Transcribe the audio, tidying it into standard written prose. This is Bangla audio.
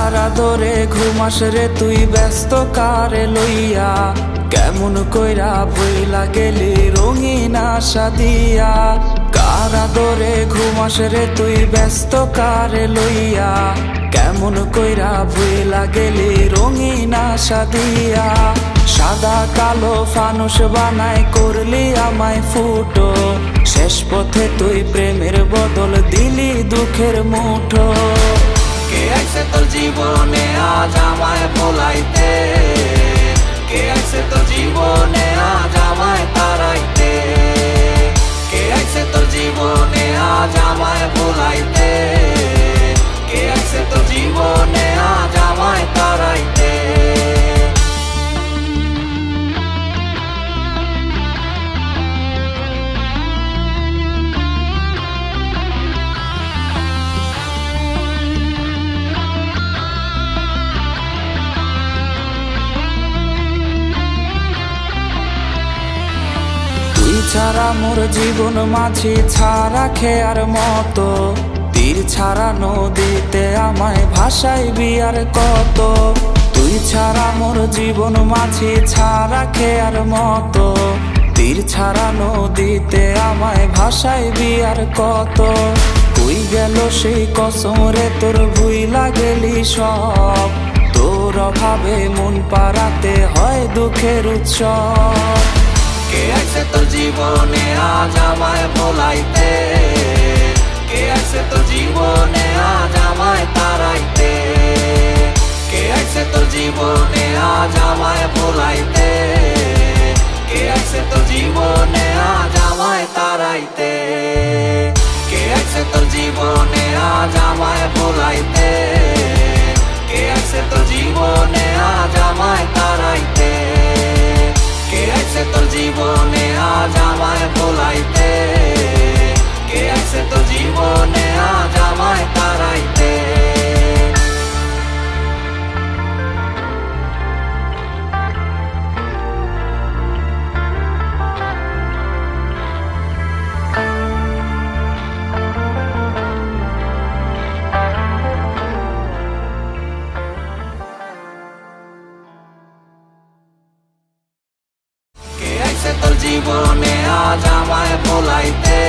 কারা ধরে ঘুমাস রে তুই ব্যস্ত কারে লইয়া, কেমন কইরা ভইলা গেলি রঙিন আশা দিয়া। কারা ধরে ঘুমাস রে তুই ব্যস্ত কারে লইয়া, কেমন কইরা ভইলা গেলি রঙিন আশা দিয়া। সাদা কালো ফানুস বানাই করলি আমায় ফুটো, শেষ পথে তুই প্রেমের বদল দিলি দুঃখের মুঠো। কে আইছে তোর জীবনে আজ আমায় ভোলাইতে, কে আইছে তোর জীবনে আজ আমায় তাড়াইতে, কে আইছে তোর জীবনে আজ আমায় ভোলাইতে, কে আইছে তোর জীবনে আজ আমায় তাড়াইতে। ছাড়া মোর জীবন মাঝি ছাড়া খেয়ার মতো, তীর ছাড়া নদীতে আমায় ভাসাইবি আর কত। তুই ছাড়া মোর জীবন মাঝি ছাড়া খেয়ার মতো, তীর ছাড়া নদীতে আমায় ভাসাইবি আর কত। তুই গেল সেই কসম রে তোর ভুইলা গেলি সব, তোর অভাবে মন পাড়াতে হয় দুঃখের উৎসব। কে আইছে তোর জীবনে আজ আমায় ভোলাইতে, কে আইছে তোর জীবনে আজ আমায় তাড়াইতে, কে আইছে তোর জীবনে আজ আমায় ভোলাইতে, কে আইছে তোর জীবনে আজ আমায় তাড়াইতে, কে আইছে তোর জীবনে আজ আমায় ভোলাইতে, কে আইছে তোর জীবনে আজ আমায় তাড়াইতে, কে আইছে তোর জীবনে আজ আমায় ভোলাইতে, কে আইছে তোর জীবনে আজ আমায় তাড়াইতে। তোর জীবনে আজ আমায় ভোলাইতে।